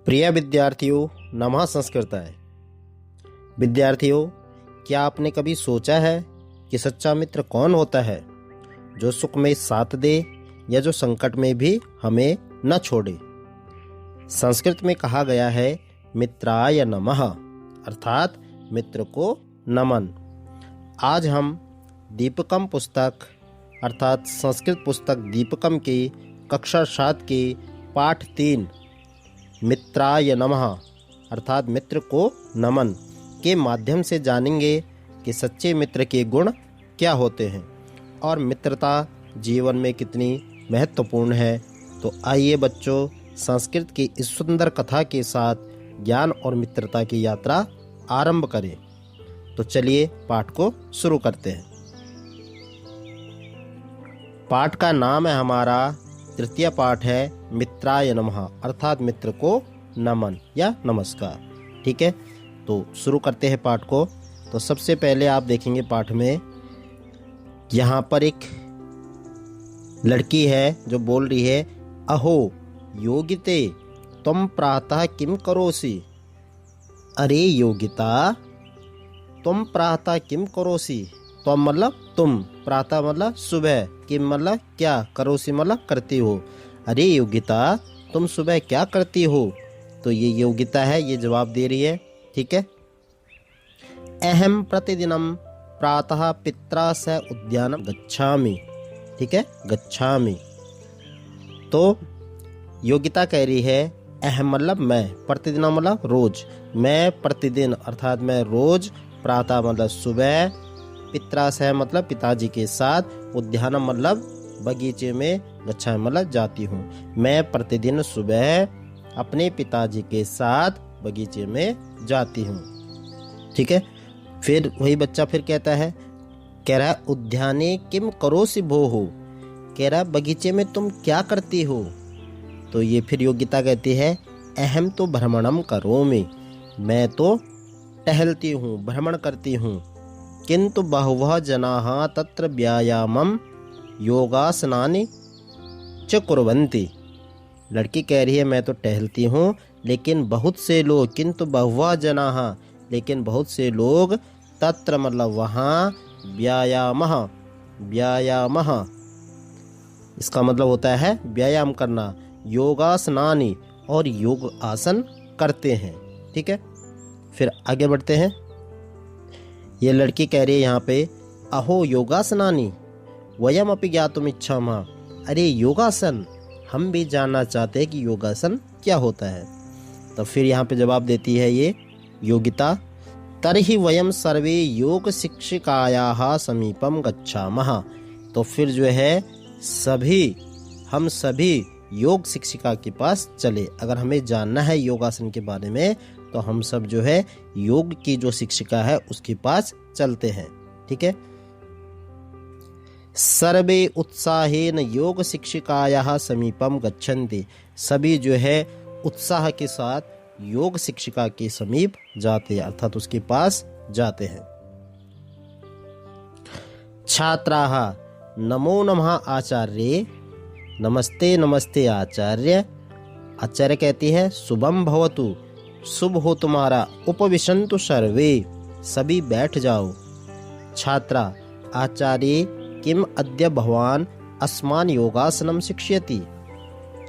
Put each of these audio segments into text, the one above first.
प्रिय विद्यार्थियों, नमः संस्कृताय। विद्यार्थियों, क्या आपने कभी सोचा है कि सच्चा मित्र कौन होता है, जो सुख में साथ दे या जो संकट में भी हमें न छोड़े। संस्कृत में कहा गया है मित्राय नमः, अर्थात मित्र को नमन। आज हम दीपकम पुस्तक अर्थात संस्कृत पुस्तक दीपकम की कक्षा 7 के पाठ 3 मित्राय नमः अर्थात मित्र को नमन के माध्यम से जानेंगे कि सच्चे मित्र के गुण क्या होते हैं और मित्रता जीवन में कितनी महत्वपूर्ण है। तो आइए बच्चों, संस्कृत की इस सुंदर कथा के साथ ज्ञान और मित्रता की यात्रा आरंभ करें। तो चलिए पाठ को शुरू करते हैं। पाठ का नाम है हमारा, तृतीय पाठ है मित्राय नमः अर्थात मित्र को नमन या नमस्कार। ठीक है, तो शुरू करते हैं पाठ को। तो सबसे पहले आप देखेंगे पाठ में यहाँ पर एक लड़की है जो बोल रही है, अहो योगिते तुम प्रातः किम करोसि। अरे योगिता, तुम प्रातः किम करोसि। तुम मतलब तुम, प्रातः मतलब सुबह, किम मतलब क्या, करोसि मतलब करती हो। अरे योगिता, तुम सुबह क्या करती हो। तो ये योगिता है, ये जवाब दे रही है। ठीक है। अहम प्रतिदिनम प्रातः पित्रा सह उद्यानम गच्छामि। ठीक है, गच्छामि। तो योगिता कह रही है, अहम मतलब मैं, प्रतिदिन मतलब रोज, मैं प्रतिदिन अर्थात मैं रोज, प्रातः मतलब सुबह, पित्रा सह मतलब पिताजी के साथ, उद्यानम मतलब बगीचे में, गच्छामि मतलब जाती हूँ। मैं प्रतिदिन सुबह अपने पिताजी के साथ बगीचे में जाती हूँ। ठीक है। फिर वही बच्चा फिर कहता है, कह रहा है उद्याने किम करोसि भोः। कह रहा है बगीचे में तुम क्या करती हो। तो ये फिर योगिता कहती है, अहम तो भ्रमणम करोमि। मैं तो टहलती हूँ, भ्रमण करती हूँ। किंतु बहवः जनाः तत्र व्यायामम योगासनानि च कुर्वन्ति। लड़की कह रही है मैं तो टहलती हूँ, लेकिन बहुत से लोग, किंतु बहवः जनाः लेकिन बहुत से लोग, तत्र मतलब वहाँ, व्यायामः, व्यायामः इसका मतलब होता है व्यायाम करना, योगासनानि और योग आसन करते हैं। ठीक है। फिर आगे बढ़ते हैं। ये लड़की कह रही है यहाँ पे, अहो योगासनानि वयम अपि ज्ञातुम इच्छामः। अरे योगासन, हम भी जानना चाहते हैं कि योगासन क्या होता है। तो फिर यहाँ पे जवाब देती है ये योगिता, तर्हि वयम सर्वे योग शिक्षिकायाः समीपम गच्छामः। तो फिर जो है हम सभी योग शिक्षिका के पास चले। अगर हमें जानना है योगासन के बारे में तो हम सब जो है योग की जो शिक्षिका है उसके पास चलते हैं। ठीक है। सर्वे उत्साहेन योग शिक्षिकायाः समीपम गच्छन्ति। सभी जो है उत्साह के साथ योग शिक्षिका के समीप जाते हैं अर्थात उसके पास जाते हैं। छात्राः नमो नमः आचार्ये। नमस्ते नमस्ते आचार्य। आचार्य कहती है, शुभम भवतु, शुभ हो तुम्हारा, उपविशन्तु सर्वे, सभी बैठ जाओ। छात्रा, आचार्य किम अद्य भवान अस्मान योगासनम शिक्षयति।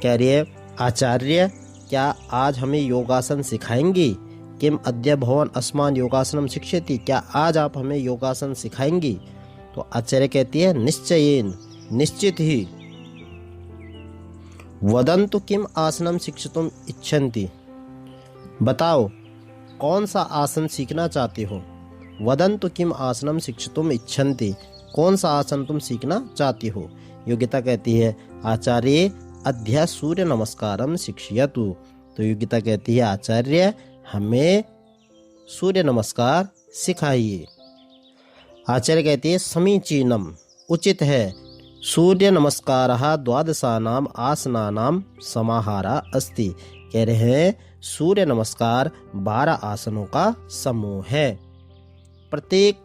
कह रही है, आचार्य क्या आज हमें योगासन सिखाएंगी। किम अद्य भवान अस्मान योगासनम शिक्षयति, क्या आज आप हमें योगासन सिखाएंगी। तो आचार्य कहती है, निश्चयेन, निश्चित ही। वदन्तु किम आसनम शिक्षितुम इच्छन्ति। बताओ कौन सा आसन सीखना चाहते हो। वदन्तु किम आसनम शिक्षितुम इच्छन्ति, कौन सा आसन तुम सीखना चाहती हो। योगिता कहती है, आचार्य अद्य सूर्य नमस्कारम शिक्षयतु। तो योगिता कहती है, आचार्य हमें सूर्य नमस्कार सिखाइए। आचार्य कहती है, समीचीनम, उचित है। सूर्य नमस्कारः द्वादशानाम आसनानाम समाहारा अस्ति। कह रहे हैं सूर्य नमस्कार 12 आसनों का समूह है। प्रत्येक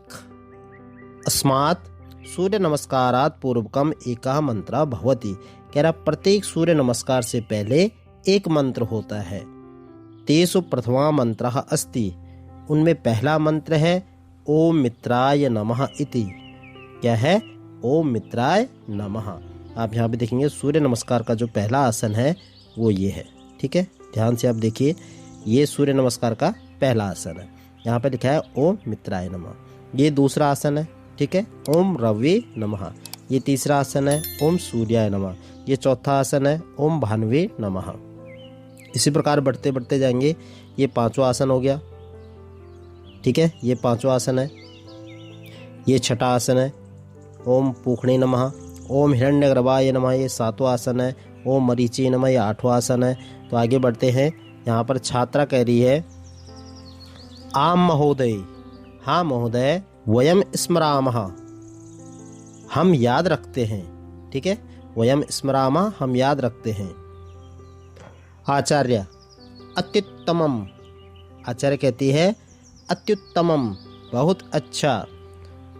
अस्मात् सूर्य नमस्कारात् पूर्वकम एकः मंत्र भवति। कह रहा प्रत्येक सूर्य नमस्कार से पहले एक मंत्र होता है। तेषु प्रथमा मंत्रः अस्ति, उनमें पहला मंत्र है ओम मित्राय नमः इति। क्या है? ओम मित्राय नमः। आप यहाँ पे देखेंगे सूर्य नमस्कार का जो पहला आसन है वो ये है। ठीक है, ध्यान से आप देखिए, ये सूर्य नमस्कार का पहला आसन है। यहाँ पे लिखा है ओम मित्राय नमः। ये दूसरा आसन है। ठीक है, ओम रवे नमः। ये तीसरा आसन है ओम सूर्याय नमः। ये चौथा आसन है ओम भानवे नमः। इसी प्रकार बढ़ते बढ़ते जाएंगे। ये पांचवा आसन हो गया। ठीक है, ये पांचवा आसन है। ये छठा आसन है ओम पूखणे नमः। ओम हिरण्यगर्भाय नमः, ये सातवां आसन है। ओम मरीचि नमः, ये आठवां आसन है। तो आगे बढ़ते हैं। यहाँ पर छात्रा कह रही है आम महोदय, हाँ महोदय, वयम स्मरामः, हम याद रखते हैं। ठीक है, वयम स्मरामः, हम याद रखते हैं। आचार्य अत्युत्तमम, आचार्य कहती है अत्युत्तमम, बहुत अच्छा।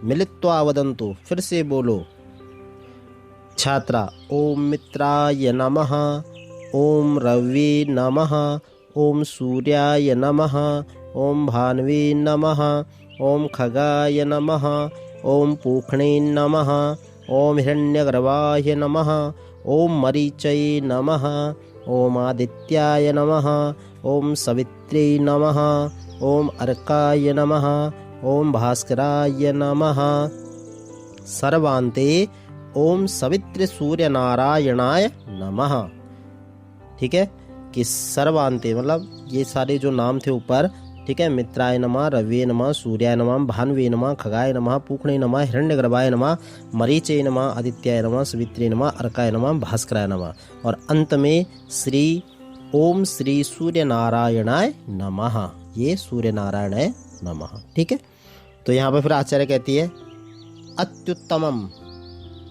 मिलित्वा वदन्तु, फिर से बोलो। छात्रा ओम मित्राय नमः, ओम रवे नमः, ओम सूर्याय नमः, ओम भानवे नमः, ओम खगाय नमः, ओम पूखणे नमः, ओम हिरण्यगर्भाय नमः, ओम मरीचये नमः, ओम आदित्याय नमः, ओम सवित्रे नमः, ओम अर्काय नमः, ओम भास्कराय नमः। सर्वान्ते ओम सवित्र सूर्य नारायणाय नमः। ठीक है, कि सर्वान्ते मतलब ये सारे जो नाम थे ऊपर, ठीक है, मित्राय नमः, रवे नमः, सूर्याय नमः, भानवे नमः, खगाय नमः, पूखणे नमः, हिरण्यगर्भाय नमः, मरीचये नमः, आदित्याय नमः, सवित्रे नमः, अर्काय नमः, भास्कराय नमः, और अंत में ओम श्री सूर्य नारायणाय नमः। ये सूर्य नारायणाय नमः। ठीक है, तो यहाँ पर फिर आचार्य कहती है अत्युत्तमम,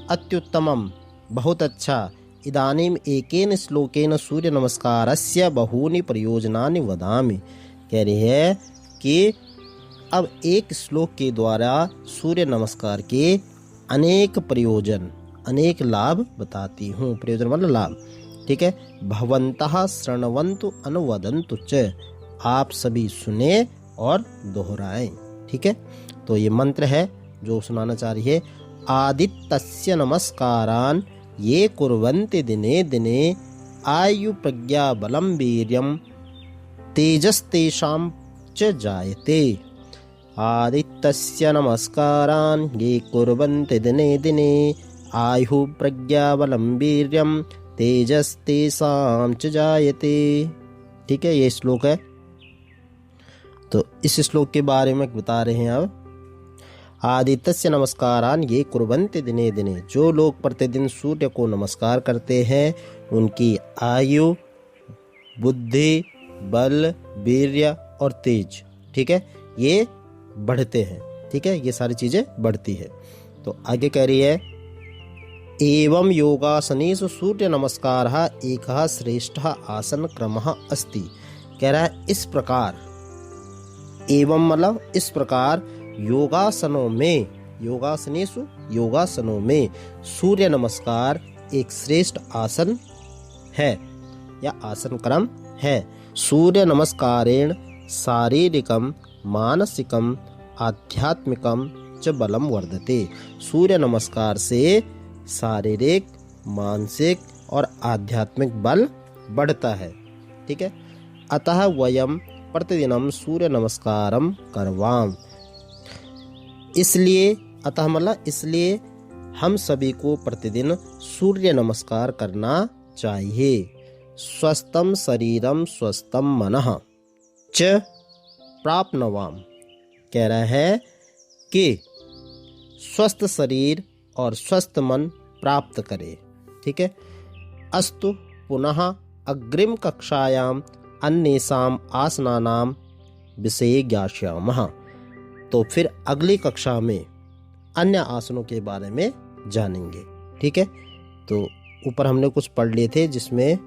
अत्युत्तमम, बहुत अच्छा। इदानीम एकेन श्लोकेन सूर्य नमस्कारस्य बहूनि प्रयोजनानि वदामि। कह रही है कि अब एक श्लोक के द्वारा सूर्य नमस्कार के अनेक प्रयोजन, अनेक लाभ बताती हूँ। प्रयोजन मतलब लाभ। ठीक है, भवन्तः शृण्वन्तु अनुवदन्तु च, आप सभी सुने और दोहराएं। ठीक है, तो ये मंत्र है जो सुनाना चाह रही है। आदित्यस्य नमस्कारान् ये कुर्वन्ति दिने दिने, आयु प्रज्ञा बलं वीर्यं तेजस्तेषां च जायते। आदित्यस्य नमस्कारान् ये कुर्वन्ति दिने दिने, आयु प्रज्ञा बलं वीर्यं तेजस्तेषां च जायते। ठीक है, ये श्लोक है। तो इस श्लोक के बारे में बता रहे हैं अब। आदित्यस्य नमस्कारान् ये कुर्वन्ति दिने दिने, जो लोग प्रतिदिन सूर्य को नमस्कार करते हैं उनकी आयु, बुद्धि, बल, वीर्य और तेज, ठीक है, ये बढ़ते हैं। ठीक है, ये सारी चीजें बढ़ती है। तो आगे कह रही है एवं योगासनेषु सूर्य नमस्कारः एकः श्रेष्ठः आसन क्रमः अस्ति। कह रहा है इस प्रकार, एवं मतलब इस प्रकार, योगासनों में, योगासनेषु, योगासनों में सूर्य नमस्कार एक श्रेष्ठ आसन है या आसन क्रम है। सूर्य नमस्कारेण शारीरिकम मानसिकम आध्यात्मिकम च बलम वर्धते। सूर्य नमस्कार से शारीरिक, मानसिक और आध्यात्मिक बल बढ़ता है। ठीक है, अतः वयम प्रतिदिनम सूर्य नमस्कारम करवाम। इसलिए, अतः मतलब इसलिए हम सभी को प्रतिदिन सूर्य नमस्कार करना चाहिए। स्वस्थम शरीरम स्वस्थम मनः च प्राप्नवाम। कह रहा है कि स्वस्थ शरीर और स्वस्थ मन प्राप्त करे। ठीक है, अस्तु पुनः अग्रिम कक्षायाम अन्येषाम आसनानाम विषये ज्ञास्यामः। तो फिर अगली कक्षा में अन्य आसनों के बारे में जानेंगे। ठीक है, तो ऊपर हमने कुछ पढ़ लिए थे, जिसमें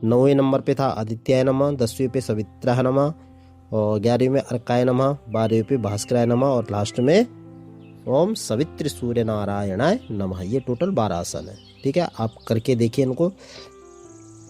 9वें नंबर पे था आदित्याय नमः, 10वें पे सवित्राय नमः, और 11वें में अर्काय नमः, 12वें पे भास्कराय नमः, और लास्ट में ओम सवित्र सूर्य नारायणाय नमः। ये टोटल 12 आसन है। ठीक है, आप करके देखिए इनको।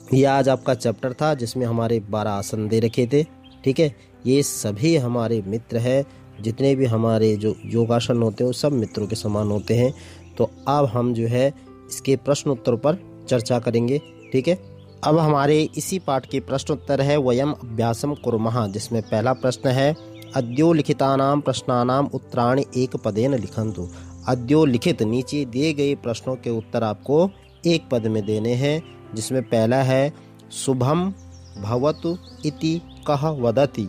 ये आज आपका चैप्टर था जिसमें हमारे 12 आसन दे रखे थे। ठीक है, ये सभी हमारे मित्र हैं। जितने भी हमारे जो योगासन होते हैं वो सब मित्रों के समान होते हैं। तो अब हम जो है इसके प्रश्न उत्तर पर चर्चा करेंगे। ठीक है, अब हमारे इसी पाठ के प्रश्न उत्तर है वयम अभ्यासम कुर्मः, जिसमें पहला प्रश्न है अद्यो लिखितानां प्रश्नानां उत्तराणि एक पदेन लिखन्तु। अद्यो लिखित नीचे दिए गए प्रश्नों के उत्तर आपको एक पद में देने हैं, जिसमें पहला है शुभम भवतु इति कः वदति।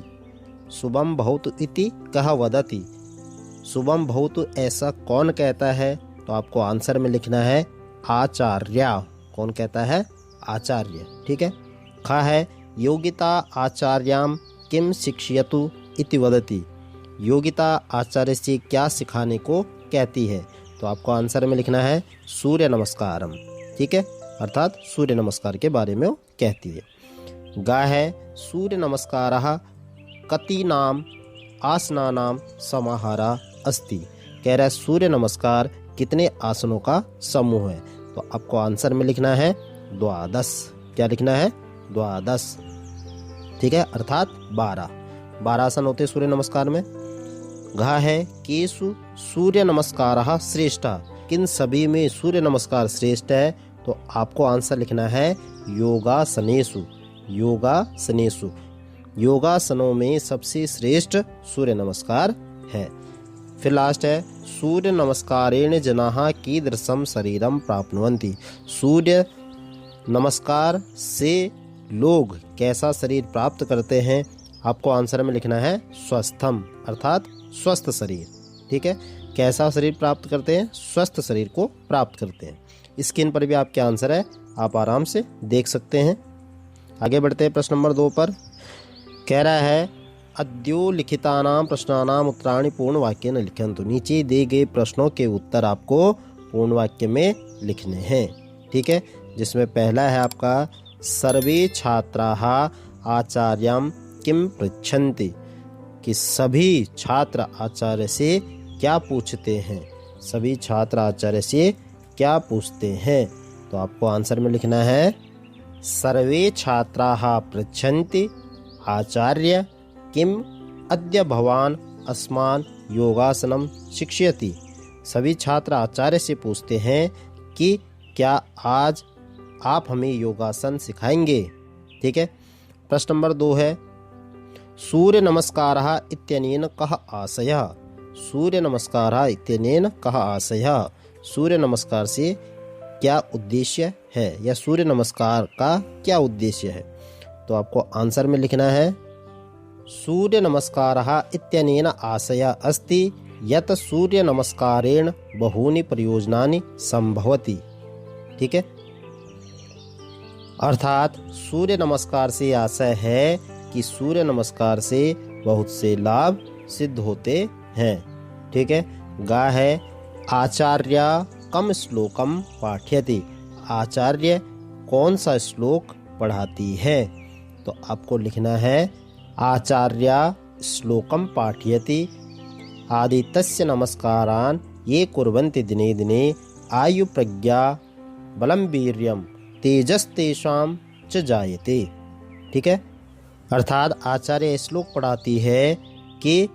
शुभम भवतु इति कः वदति। शुभम भवतु ऐसा कौन कहता है? तो आपको आंसर में लिखना है आचार्य। कौन कहता है? आचार्य। ठीक है। ख है योगिता आचार्याम किम शिक्षयतु इति वदति। योगिता आचार्य से क्या सिखाने को कहती है? तो आपको आंसर में लिखना है सूर्य नमस्कारम। ठीक है, अर्थात सूर्य नमस्कार के बारे में वो कहती है। गा है सूर्य नमस्कारः कतीनाम आसनानाम समाहारा अस्ति। कह रहा है सूर्य नमस्कार कितने आसनों का समूह है? तो आपको आंसर में लिखना है द्वादश। क्या लिखना है? द्वादश। ठीक है, अर्थात 12 आसन होते सूर्य नमस्कार में। घा है केसु सूर्य नमस्कारः श्रेष्ठः। किन सभी में सूर्य नमस्कार श्रेष्ठ है? तो आपको आंसर लिखना है योगासनेषु। योगासनेषु, योगासनों में सबसे श्रेष्ठ सूर्य नमस्कार है। फिर लास्ट है सूर्य नमस्कारेण जनाः कीदृशं शरीरं प्राप्नुवन्ति। सूर्य नमस्कार से लोग कैसा शरीर प्राप्त करते हैं? आपको आंसर में लिखना है स्वस्थम, अर्थात स्वस्थ शरीर। ठीक है, कैसा शरीर प्राप्त करते हैं? स्वस्थ शरीर को प्राप्त करते हैं। स्क्रीन पर भी आपके आंसर है, आप आराम से देख सकते हैं। आगे बढ़ते हैं प्रश्न नंबर 2 पर। कह रहा है अद्यो लिखितानां प्रश्नानां उत्तराणि पूर्ण वाक्य न लिखन्तु। नीचे दिए गए प्रश्नों के उत्तर आपको पूर्ण वाक्य में लिखने हैं। ठीक है, जिसमें पहला है आपका सर्वे छात्राः आचार्यं किम पृच्छन्ति। कि सभी छात्र आचार्य से क्या पूछते हैं? सभी छात्र आचार्य से क्या पूछते हैं? तो आपको आंसर में लिखना है सर्वे छात्राः पृच्छन्ति आचार्य किम अद्य भवान अस्मान् योगासनम शिक्षयति। सभी छात्र आचार्य से पूछते हैं कि क्या आज आप हमें योगासन सिखाएंगे। ठीक है। प्रश्न नंबर 2 है सूर्य नमस्कारः इत्यनेन कः आशयः। सूर्य नमस्कारः इत्यनेन कः आशयः। सूर्य नमस्कार से क्या उद्देश्य है या सूर्य नमस्कार का क्या उद्देश्य है? तो आपको आंसर में लिखना है सूर्य नमस्कारः इत्यनेन आशयः अस्ति यत् सूर्य नमस्कारेण बहूनि प्रयोजनानि संभवति। ठीक है, अर्थात सूर्य नमस्कार से आशय है कि सूर्य नमस्कार से बहुत से लाभ सिद्ध होते हैं। ठीक है। गा है आचार्य कम श्लोकम पाठयति। आचार्य कौन सा श्लोक पढ़ाती है? तो आपको लिखना है आचार्य श्लोकम पाठयति आदित्यस्य नमस्कारान् ये कुर्वन्ति दिने दिने आयु प्रज्ञा बलम वीर्यम तेजस्तेषां च जायते। ठीक है, अर्थात आचार्य श्लोक पढ़ाती है कि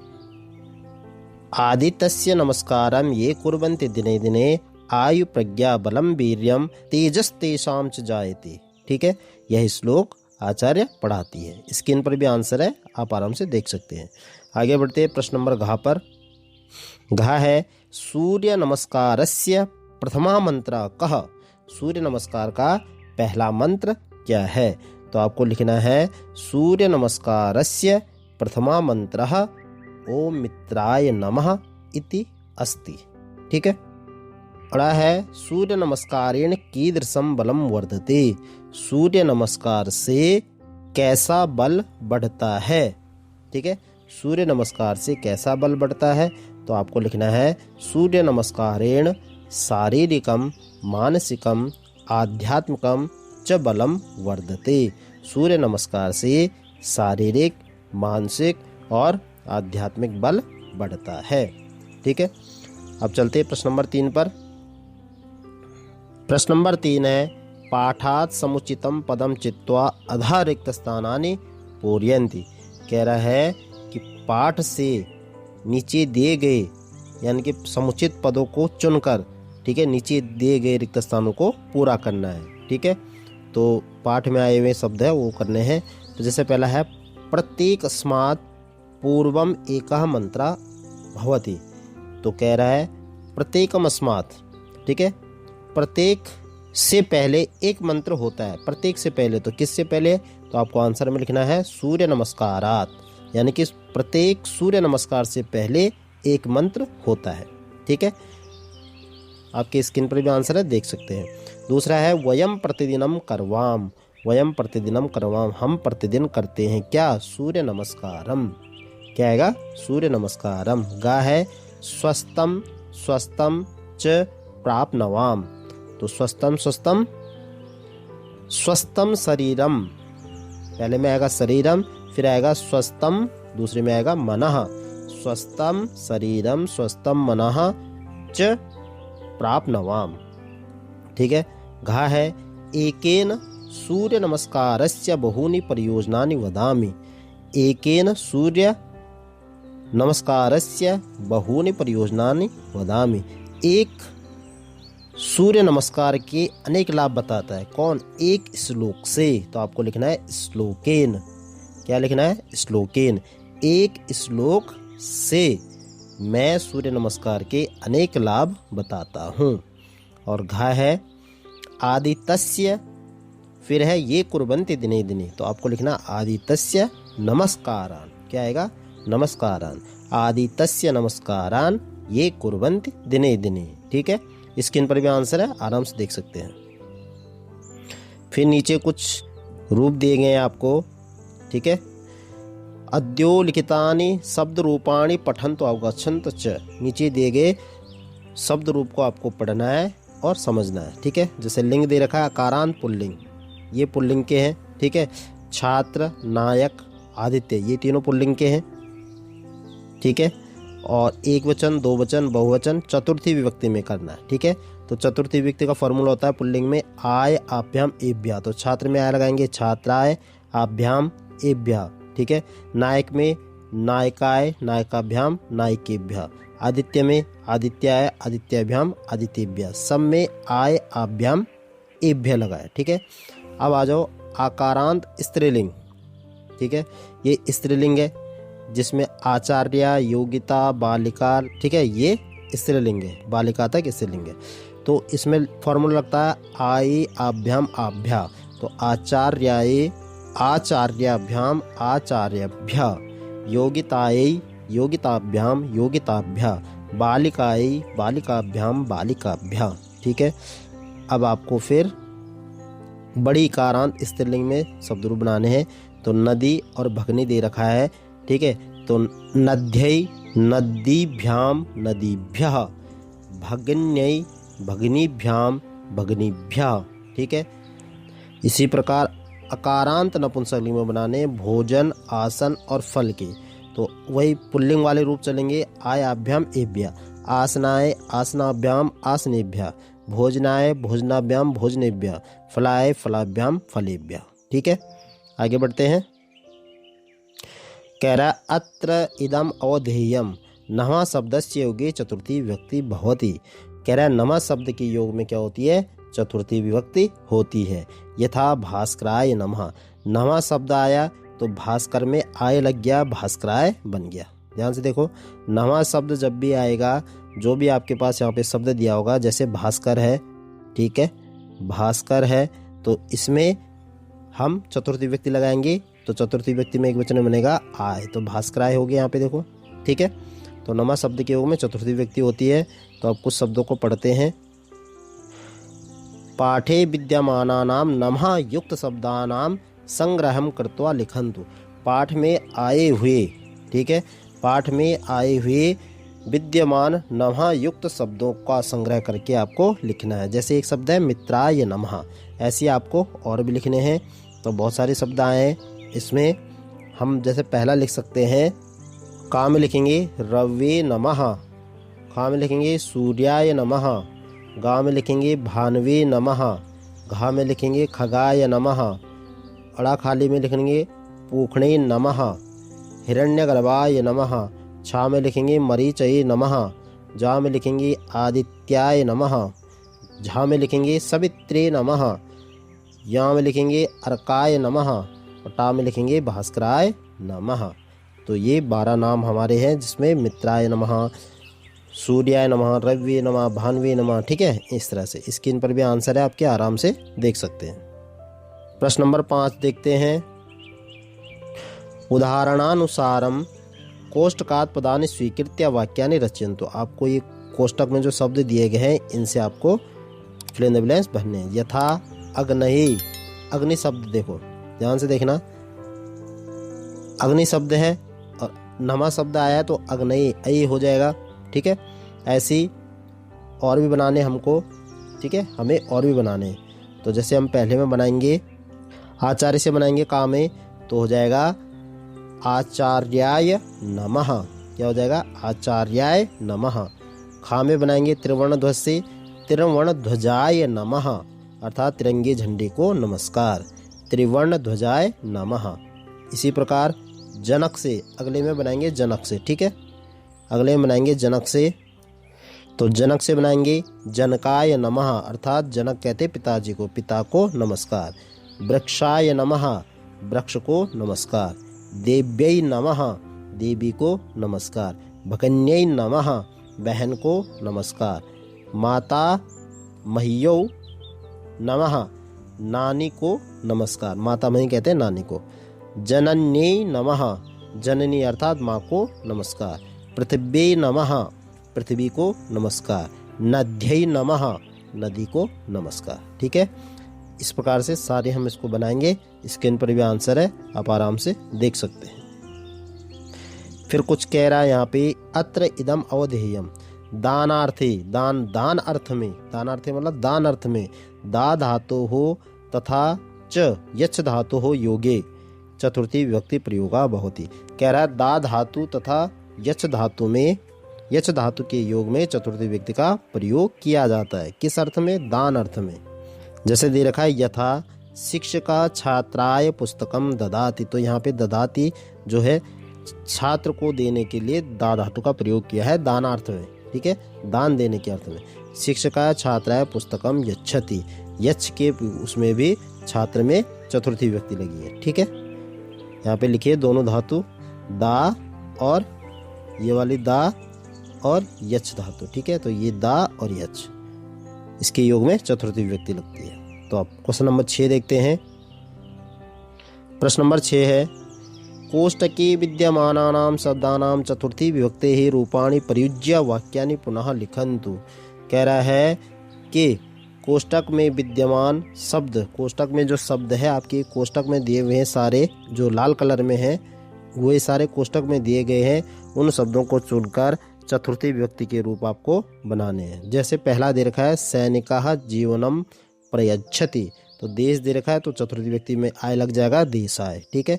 आदित्यस्य नमस्कारम ये कुर्वन्ति दिने दिने आयु प्रज्ञा बलम वीर्यम तेजस्तेषां च जायते। ठीक है, यह श्लोक आचार्य पढ़ाती है। स्क्रीन पर भी आंसर है, आप आराम से देख सकते हैं। आगे बढ़ते हैं प्रश्न नंबर घ पर। घ है सूर्य नमस्कारस्य प्रथमा मंत्र कः। सूर्य नमस्कार का पहला मंत्र क्या है? तो आपको लिखना है सूर्य नमस्कारस्य प्रथमा मंत्रः ओम मित्राय नमः इति अस्ति। ठीक है। अड़ा है सूर्य नमस्कारेण कीदृशं बलम वर्धते। सूर्य नमस्कार से कैसा बल बढ़ता है? ठीक है, सूर्य नमस्कार से कैसा बल बढ़ता है? तो आपको लिखना है सूर्य नमस्कारेण शारीरिकम मानसिकम आध्यात्मिकम च बलम वर्धते। सूर्य नमस्कार से शारीरिक मानसिक और आध्यात्मिक बल बढ़ता है। ठीक है, अब चलते हैं प्रश्न नंबर 3 पर। प्रश्न नंबर 3 है पाठात समुचितम पदम चित्वा अधा रिक्त स्थानानि पूरयन्ति। कह रहा है कि पाठ से नीचे दिए गए यानी कि समुचित पदों को चुनकर, ठीक है, नीचे दिए गए रिक्त स्थानों को पूरा करना है। ठीक है, तो पाठ में आए हुए शब्द है वो करने हैं। तो जैसे पहला है प्रत्येक अस्मात् पूर्वम एकः मंत्र भवति। तो कह रहा है प्रत्येकम अस्मात्, ठीक है, प्रत्येक से पहले एक मंत्र होता है। प्रत्येक से पहले तो किससे पहले, तो आपको आंसर में लिखना है सूर्य नमस्कारात, यानी कि प्रत्येक सूर्य नमस्कार से पहले एक मंत्र होता है। ठीक है, आपके स्क्रीन पर भी आंसर है, देख सकते हैं। दूसरा है वयम प्रतिदिनम करवाम। वयम प्रतिदिनम करवाम, हम प्रतिदिन करते हैं क्या, सूर्य नमस्कारम। क्या आएगा, सूर्य नमस्कारम। गा है स्वस्थम स्वस्थम च प्राप्नवाम। तो स्वस्थम स्वस्थम, स्वस्थम शरीरम, पहले में आएगा शरीरम, फिर आएगा स्वस्थम, दूसरे में आएगा मनः। स्वस्थम शरीरम स्वस्थम मनः च प्राप्नवाम। ठीक है, घा है एकेन सूर्य नमस्कारस्य बहूनि परियोजनानि वदामि। एकेन सूर्य नमस्कारस्य बहूनि परियोजनानि वदामि। एक सूर्य नमस्कार के अनेक लाभ बताता है। कौन, एक श्लोक से। तो आपको लिखना है श्लोकेन। क्या लिखना है, श्लोकेन। एक श्लोक से मैं सूर्य नमस्कार के अनेक लाभ बताता हूँ। और घा है आदितस्य, फिर है ये कुर्वन्ति दिने दिने। तो आपको लिखना आदितस्य नमस्कारान। क्या आएगा, नमस्कारान। आदितस्य नमस्कारान ये कुर्वन्ति दिने दिने। ठीक है, स्क्रीन पर भी आंसर है, आराम से देख सकते हैं। फिर नीचे कुछ रूप दिए गए हैं आपको। ठीक है, अद्यो लिखितानि शब्द रूपाणि पठन्तु अवगच्छन्तु च। नीचे दिए गए शब्द रूप को आपको पढ़ना है और समझना है। ठीक है, जैसे लिंग दे रखा है अकारांत पुल्लिंग, ये पुल्लिंग के हैं। ठीक है, छात्र, नायक, आदित्य, ये तीनों पुल्लिंग के हैं। ठीक है, और एक वचन, दो वचन, बहुवचन चतुर्थी विभक्ति में करना है। ठीक है, तो चतुर्थी विभक्ति का फॉर्मूला होता है पुल्लिंग में आय आभ्याम एभ्या। तो छात्र में आय लगाएंगे छात्राय, आभ्याम एभ्या। ठीक है, नायक में नायकाय नायकाभ्याम नायिकेभ्य। आदित्य में आदित्याय आदित्याभ्याम आदित्येभ्य। सब में आय आभ्याम एभ्य लगाए। ठीक है, अब आ जाओ आकारांत स्त्रीलिंग। ठीक है, ये स्त्रीलिंग है जिसमें आचार्य, योगिता, बालिका, ठीक है, ये स्त्रीलिंग है, बालिका तक स्त्रीलिंग है। तो इसमें फॉर्मूला लगता है आय आभ्याम आभ्या। तो आचार्याय आचार्याभ्याम आचार्यभ्य, योगितायै योगिताभ्याम योगिताभ्य, बालिकायै बालिकाभ्याम बालिकाभ्य। ठीक है, अब आपको फिर बड़ी कारांत स्त्रीलिंग में शब्द रूप बनाने हैं। तो नदी और भगनी दे रखा है। ठीक है, तो नद्यै नदीभ्याम नदीभ्यः, भगिन्यै भगिनीभ्याम भगिनीभ्यः। ठीक है, इसी प्रकार अकारांत नपुंसकलिंग में बनाने भोजन, आसन और फल के। तो वही पुल्लिंग वाले रूप चलेंगे आयाभ्याम एभ्य, आसनाय आसनाभ्याम आसनेभ्य, भोजनाय भोजनाभ्याम भोजनेभ्य, फलाय फलाभ्याम फलेभ्य। ठीक है, आगे बढ़ते हैं। कह रहा अत्र इदम अवधेयम नमः शब्दस्य योगे चतुर्थी विभक्ति भवति। कह रहा है नमः शब्द के योग में क्या होती है, चतुर्थी विभक्ति होती है। यथा भास्कराय नमः, नमः शब्द आया तो भास्कर में आय लग गया, भास्कराय बन गया। ध्यान से देखो, नमः शब्द जब भी आएगा, जो भी आपके पास यहाँ पे शब्द दिया होगा, जैसे भास्कर है, ठीक है, भास्कर है, तो इसमें हम चतुर्थी विभक्ति लगाएंगे। तो चतुर्थी विभक्ति में एक वचन में बनेगा आय, तो भास्कराय हो गया यहाँ पे देखो। ठीक है, तो नमः शब्द के योग में चतुर्थी विभक्ति होती है। तो अब कुछ शब्दों को पढ़ते हैं। पाठे विद्यमानानां नमः युक्त शब्दानां संग्रहं कृत्वा लिखन्तु। पाठ में आए हुए, ठीक है, पाठ में आए हुए विद्यमान नमः युक्त शब्दों का संग्रह करके आपको लिखना है। जैसे एक शब्द है मित्राय नमः, ऐसे आपको और भी लिखने हैं। तो बहुत सारे शब्द आए हैं इसमें, हम जैसे पहला लिख सकते हैं, का में लिखेंगे रवे नमः, खा में लिखेंगे सूर्याय नमः, गा में लिखेंगे भानवे नमः, घा में लिखेंगे खगाय नमः, अड़ा खाली में लिखेंगे पूखणे नमः, हिरण्यगर्भाय नमः, छा में लिखेंगे मरीचये नमः, जा में लिखेंगे आदित्याय नमः, झा में लिखेंगे सवित्रे नमः, या में लिखेंगे अर्काय नमः और टा में लिखेंगे भास्कराय नमः। तो ये 12 नाम हमारे हैं, जिसमें मित्राय नमः, सूर्याय नमः, रवि नमः, भानवे नमः। ठीक है, इस तरह से स्क्रीन पर भी आंसर है, आपके आराम से देख सकते हैं। प्रश्न नंबर 5 देखते हैं। उदाहरणानुसारम कोष्टकात् पदानि स्वीकृत्य वाक्यानि रचयन्तु। आपको ये कोष्टक में जो शब्द दिए गए हैं, इनसे आपको फिल इन द ब्लैंक्स भरने हैं। यथा अग्नि, अग्नि शब्द देखो, ध्यान से देखना, अग्नि शब्द है और नमा शब्द आया है तो अग्नि ऐ हो जाएगा। ठीक है, ऐसी और भी बनाने हमको, ठीक है, हमें और भी बनाने। तो जैसे हम पहले में बनाएंगे आचार्य से बनाएंगे का में, तो हो जाएगा आचार्याय नमः। क्या हो जाएगा? आचार्याय नमः। खा में बनाएंगे त्रिवर्ण ध्वज से, त्रिवर्ण ध्वजाय नमः, अर्थात तिरंगे झंडे को नमस्कार, त्रिवर्ण ध्वजाय नमः। इसी प्रकार जनक से अगले में बनाएंगे जनक से। ठीक है, अगले में बनाएंगे जनक से, तो जनक से बनाएंगे जनकाय नमः, अर्थात जनक कहते पिताजी को, पिता को नमस्कार। वृक्षाय नमः, वृक्ष को नमस्कार। देव्यै नमः, देवी को नमस्कार। भगन्यै नमः, बहन को नमस्कार। माता मह्यौ नमः, नानी को नमस्कार, माता मही कहते हैं नानी को। जनन्यै नमः, जननी अर्थात माँ को नमस्कार। पृथिव्यै नमः, पृथ्वी को नमस्कार। नद्यै नमः, नदी को नमस्कार। ठीक है, इस प्रकार से सारे हम इसको बनाएंगे। स्क्रीन पर भी आंसर है, आप आराम से देख सकते हैं। फिर कुछ कह रहा है यहाँ पे, अत्र इदम अवधेयम दानार्थे, दान दान अर्थ में, दान अर्थ मतलब दान अर्थ में, दा धातु हो तथा च यच धातु हो योगे चतुर्थी विभक्ति प्रयोगा भवति। कह रहा है दा धातु तथा यच धातु में, यच धातु के योग में चतुर्थी विभक्ति का प्रयोग किया जाता है। किस अर्थ में? दान अर्थ में। जैसे दे रखा है यथा शिक्षका छात्राय पुस्तकम ददाति, तो यहाँ पे ददाति जो है छात्र को देने के लिए दा धातु का प्रयोग किया है दानार्थ में। ठीक है, दान देने के अर्थ में। शिक्षका छात्राय पुस्तकम यच्छति, यच्छ के उसमें भी छात्र में चतुर्थी विभक्ति लगी है। ठीक है, यहाँ पे लिखिए दोनों धातु, दा और ये वाली दा और यच्छ धातु। ठीक है, तो ये दा और यच्छ, इसके योग में चतुर्थी विभक्ति लगती है। तो आप क्वेश्चन नंबर 6 देखते हैं। प्रश्न नंबर 6 है, कोष्टके विद्यमानानां शब्दानां चतुर्थी विभक्तेः रूपाणि प्रयुज्य वाक्यानि पुनः लिखन्तु। कह रहा है कि कोष्टक में विद्यमान शब्द, कोष्टक में जो शब्द है आपके कोष्टक में दिए हुए हैं सारे, जो लाल कलर में हैं वो सारे कोष्टक में दिए गए हैं, उन शब्दों को चुनकर चतुर्थी विभक्ति के रूप आपको बनाने हैं। जैसे पहला दे रखा है सैनिकः जीवनम प्रयच्छति, तो देश दे रखा है तो चतुर्थी विभक्ति में आय लग जाएगा देशाय। ठीक है,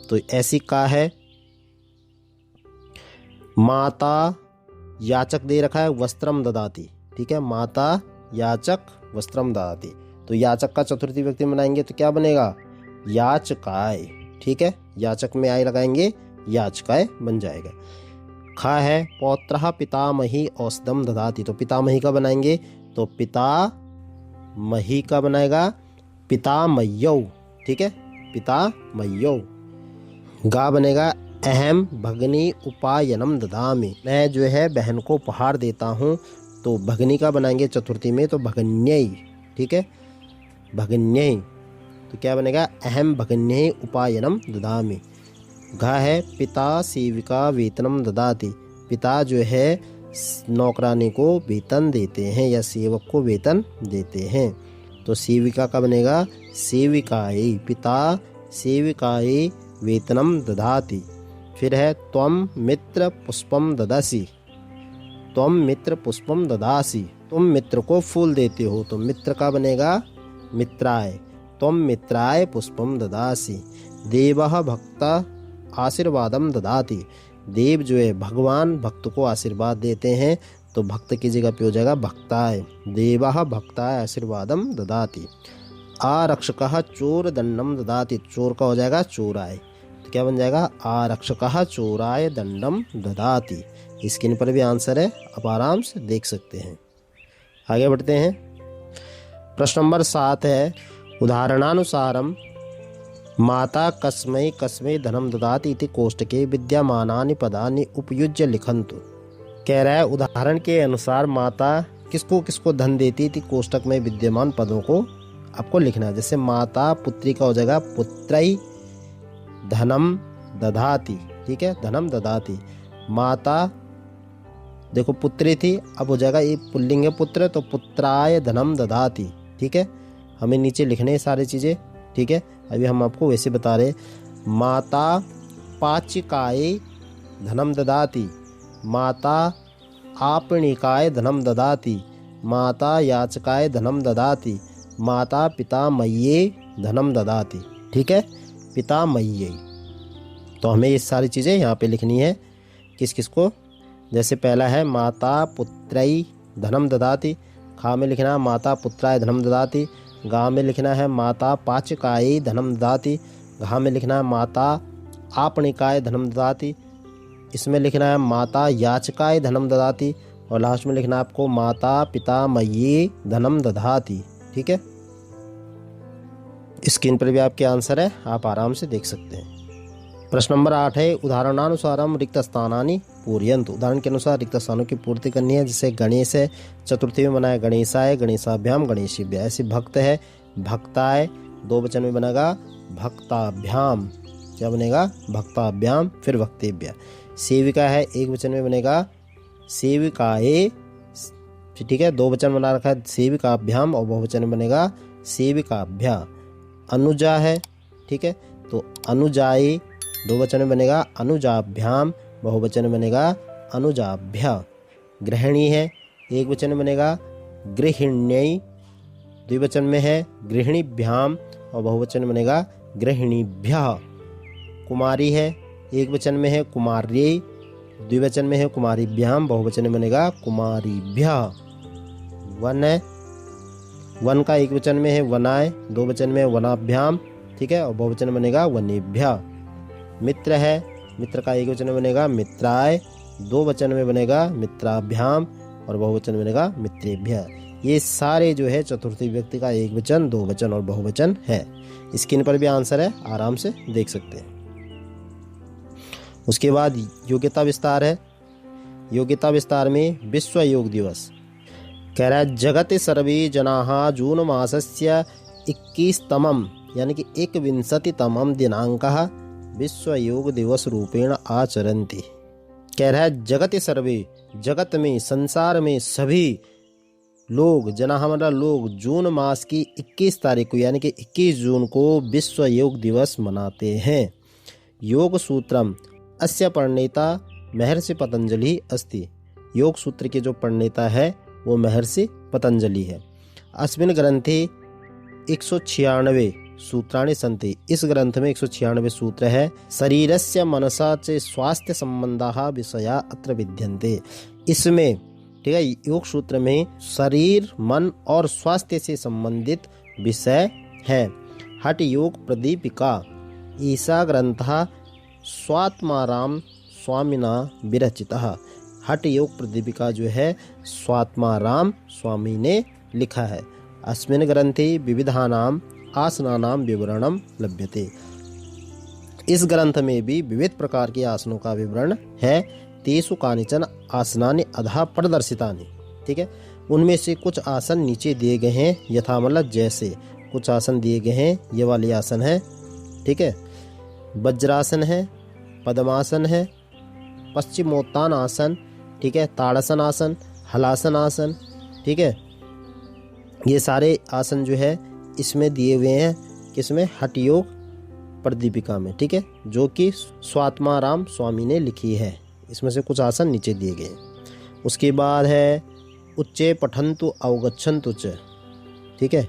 तो ऐसी का है। माता याचक दे रखा है वस्त्रम ददाति। ठीक है, माता याचक वस्त्रम ददाति, तो याचक का चतुर्थी विभक्ति बनाएंगे तो क्या बनेगा? याचकाय। ठीक है, याचक में आय लगाएंगे, याचकाय बन जाएगा। खा है पौत्रः पितामही औषधम ददाति, तो पितामही का बनाएंगे तो पितामही का बनाएगा पितामह्यौ। ठीक है, पितामह्यौ। गा बनेगा अहम भगनी उपायनम ददामि, मैं जो है बहन को उपहार देता हूँ, तो भगनी का बनाएंगे चतुर्थी में तो भगन्यै। ठीक है, भगन्यै, तो क्या बनेगा? अहम भगन्यै उपायनम ददामि। घा है पिता सेविका वेतनम ददाति, पिता जो है नौकरानी को वेतन देते हैं या सेवक को वेतन देते हैं, तो सेविका का बनेगा सेविकायै, पिता सेविकायै वेतनम ददाति। फिर है त्वम मित्र पुष्पम ददासि, त्वम मित्र पुष्पम ददासि, तुम मित्र को फूल देते हो, तो मित्र का बनेगा मित्राय, त्वम मित्राय पुष्पम ददासि। देवः भक्त आशीर्वादम ददाति, देव जो है भगवान भक्त को आशीर्वाद देते हैं, तो भक्त की जगह पे हो जाएगा भक्ताय, देवः भक्ताय आशीर्वादम ददाति। आरक्षकः चोर दंडम ददाति, चोर का हो जाएगा चोराय, तो क्या बन जाएगा आरक्षकः चोराय दंडम ददाति। स्क्रीन पर भी आंसर है, आप आराम से देख सकते हैं। आगे बढ़ते हैं। प्रश्न नंबर 7 है उदाहरणानुसारम माता कस्मै कस्मै धनम ददाति इति कोष्टके विद्यमानानि पदानि उपयुज्य लिखन्तु। कह रहा है उदाहरण के अनुसार माता किसको किसको धन देती थी, कोष्टक में विद्यमान पदों को आपको लिखना है। जैसे माता पुत्री का हो जाएगा पुत्रै धनम दधाति, ठीक है, धनम ददाति। माता देखो पुत्री थी, अब हो जाएगा ये पुल्लिंग है पुत्र, तो पुत्राय धनम दधाति, ठीक है। हमें नीचे लिखने सारी चीज़ें, ठीक है। अभी हम आपको वैसे बता रहे, माता पाचिकाय धनम ददाति, माता आपणिकाय धनम ददाति, माता याचकाय धनम ददाति, माता पितामह्ये धनम ददाति, ठीक है, पितामह्ये। तो हमें ये सारी चीज़ें यहाँ पे लिखनी है किस किस को। जैसे पहला है माता पुत्रै धनम ददाति, खा में लिखना है माता पुत्राय धनम ददाति, गा में लिखना है माता पाचकाय धनम ददाति, घा में लिखना है माता आपणिकाय धनम ददाति, इसमें लिखना है माता याचकाय धनम ददाति, और लास्ट में लिखना है आपको माता पितामह्ये धनम दधाति, ठीक है। स्क्रीन पर भी आपके आंसर है, आप आराम से देख सकते हैं। प्रश्न नंबर 8 है उदाहरणानुसारम रिक्त स्थानानि पूरयन्तु। उदाहरण के अनुसार रिक्त स्थानों की पूर्ति करनी है। जैसे गणेश है, चतुर्थी में बना है गणेशाय, गणेशाभ्याम, गणेशीभ्य। ऐसे भक्त है, भक्ताय, दो वचन में बनेगा भक्ताभ्याम, क्या बनेगा भक्ताभ्याम, फिर भक्तेभ्य। सेविका है, एक वचन में बनेगा सेविकाए, ठीक है, दो वचन बना रखा है सेविकाभ्याम, और बहुवचन में बनेगा सेविकाभ्या। अनुजा है, ठीक है, तो अनुजाए, दो वचन में बनेगा अनुजाभ्याम, बहुवचन में बनेगा अनुजाभ्या। गृहिणी है, एक वचन में बनेगा गृहिण्यै, द्विवचन में है गृहिणीभ्याम, और बहुवचन में बनेगा गृहिणीभ्यः। कुमारी है, एक वचन में है कुमार्यै, द्विवचन में है कुमारीभ्याम, बहुवचन में बनेगा कुमारीभ्यः। वन है, वन का एक वचन में है वनाय, दो वचन में वनाभ्याम, ठीक है, और बहुवचन में बनेगा वनेभ्यः। मित्र है, मित्र का एक वचन में बनेगा मित्राय, दो वचन में बनेगा मित्राभ्याम, और बहुवचन में बनेगा मित्रेभ्यः। ये सारे जो है चतुर्थी व्यक्ति का एक वचन, दो वचन और बहुवचन है। स्क्रीन पर भी आंसर है, आराम से देख सकते हैं। उसके बाद योग्यता विस्तार है। योग्यता विस्तार में विश्व योग दिवस कह रहा है जगति सर्वे जनाः जून मासस्य 21तमं यानी कि 21तमं दिनांकः विश्व योग दिवस रूपेण आचरन्ति। कह रहा है जगति सर्वे, जगत में संसार में सभी लोग, जना हमारा लोग, जून मास की 21 तारीख को यानी कि 21 जून को विश्व योग दिवस मनाते हैं। योग सूत्रम अस्य प्रणेता महर्षि पतंजलि अस्ति। योग सूत्र के जो प्रणेता है वो महर्षि पतंजलि है। अस्मिन् ग्रंथे 196 सूत्राणि सन्ति। इस ग्रंथ में 196 सूत्र है। शरीरस्य मनसा च स्वास्थ्य संबंधाः विषया अत्र विद्यन्ते। इसमें ठीक है, योग सूत्र में शरीर, मन और स्वास्थ्य से संबंधित विषय है। हठ योग प्रदीपिका ईसा ग्रंथः स्वात्माराम स्वामिना विरचितः। हठ योग प्रदीपिका जो है स्वात्माराम स्वामी ने लिखा है। अस्मिन् ग्रंथे विविधानाम आसनानाम विवरणम लभ्यते। इस ग्रंथ में भी विविध प्रकार के आसनों का विवरण है। तेषु कानिचन आसनानि अधः प्रदर्शितानि। ठीक है, उनमें से कुछ आसन नीचे दिए गए हैं। यथा मतलब जैसे कुछ आसन दिए गए हैं, ये वाली आसन है। ठीक है, वज्रासन है, पद्मासन है, पश्चिमोत्तान आसन, ठीक है, ताड़ासन आसन, हलासन आसन। ठीक है, ये सारे आसन जो है इसमें दिए हुए हैं। किसमें? हठ योग प्रदीपिका में। ठीक है, जो कि स्वात्माराम स्वामी ने लिखी है। इसमें से कुछ आसन नीचे दिए गए। उसके बाद है उच्चे पठंतु अवगच्छन्तु च। ठीक है,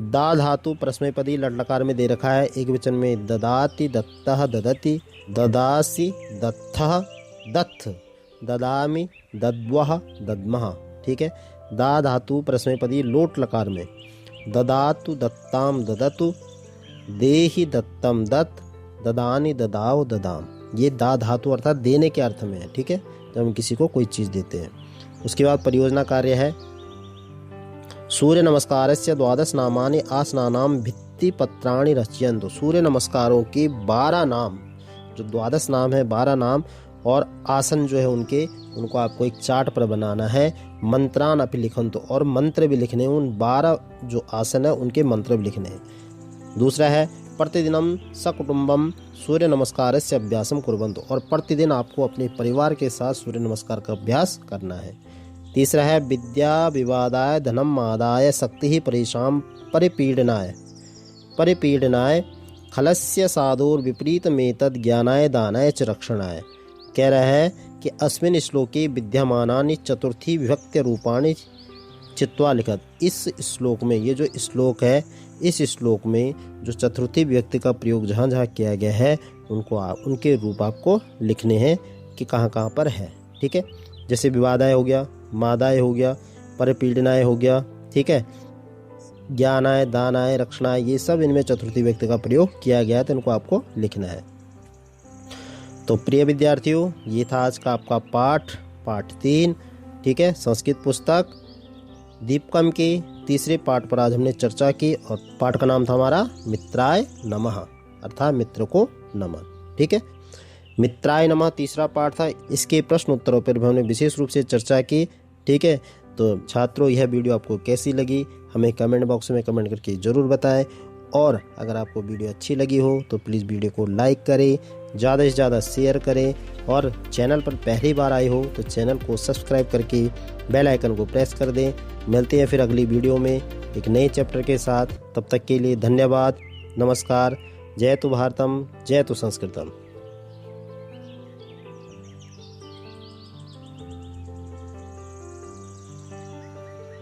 दा धातु परस्मैपदी लट लकार में दे रखा है। एक वचन में ददाति, दत्तः, ददति, ददासि, दत्थः, दत्थ, ददामि, दद्वः, दद्मः। ठीक है, दा धातु परस्मैपदी लोट लकार में। ददातु दत्ताम ददतु, देहि दत्तम दत्त, ददानी ददाओ ददाम। ये दा धातु अर्थात देने के अर्थ में है, ठीक है, जब हम किसी को कोई चीज़ देते हैं। उसके बाद परियोजना कार्य है सूर्य नमस्कारस्य द्वादश नामानि आसनानां भित्तिपत्राणि रचयन्तु। सूर्य नमस्कारों के 12 नाम, जो द्वादश नाम है 12 नाम, और आसन जो है उनको आपको एक चार्ट पर बनाना है। मंत्रान अपि लिखन्तु, और मंत्र भी लिखने हैं, उन 12 जो आसन है उनके मंत्र भी लिखने हैं। दूसरा है प्रतिदिनम सकुटुंबम सूर्य नमस्कारस्य अभ्यासम कुर्वन्तु, और प्रतिदिन आपको अपने परिवार के साथ सूर्य नमस्कार का अभ्यास करना है। तीसरा है विद्या विवादाय धनम आदाय शक्ति परेशान परिपीडनाय खलस्य साधुर विपरीतमेतद् ज्ञानाय दानाय च रक्षणाय। कह रहा है कि अस्मिन् श्लोके विद्यमानानि चतुर्थी विभक्ति रूपाणि चित्वा लिखत। इस श्लोक में, ये जो श्लोक है, इस श्लोक में जो चतुर्थी विभक्ति का प्रयोग जहाँ जहाँ किया गया है उनके रूप आपको लिखने हैं कि कहाँ कहाँ पर है, ठीक है। जैसे विवादाय हो गया, मादाय हो गया, परिपीडनाय हो गया, ठीक है, ज्ञानाय दानाय रक्षणाय, ये सब इनमें चतुर्थी विभक्ति का प्रयोग किया गया है, तो इनको आपको लिखना है। तो प्रिय विद्यार्थियों, ये था आज का आपका पाठ 3, ठीक है, संस्कृत पुस्तक दीपकम के तीसरे पाठ पर आज हमने चर्चा की, और पाठ का नाम था हमारा मित्राय नमः, अर्थात मित्र को नमन, ठीक है। मित्राय नमः तीसरा पाठ था। इसके प्रश्न उत्तरों पर भी हमने विशेष रूप से चर्चा की, ठीक है। तो छात्रों, यह वीडियो आपको कैसी लगी हमें कमेंट बॉक्स में कमेंट करके ज़रूर बताएं, और अगर आपको वीडियो अच्छी लगी हो तो प्लीज़ वीडियो को लाइक करें, ज़्यादा से ज़्यादा शेयर करें, और चैनल पर पहली बार आए हो तो चैनल को सब्सक्राइब करके बेल आइकन को प्रेस कर दें। मिलते हैं फिर अगली वीडियो में एक नए चैप्टर के साथ। तब तक के लिए धन्यवाद, नमस्कार, जय तु भारतम, जय तु संस्कृतम।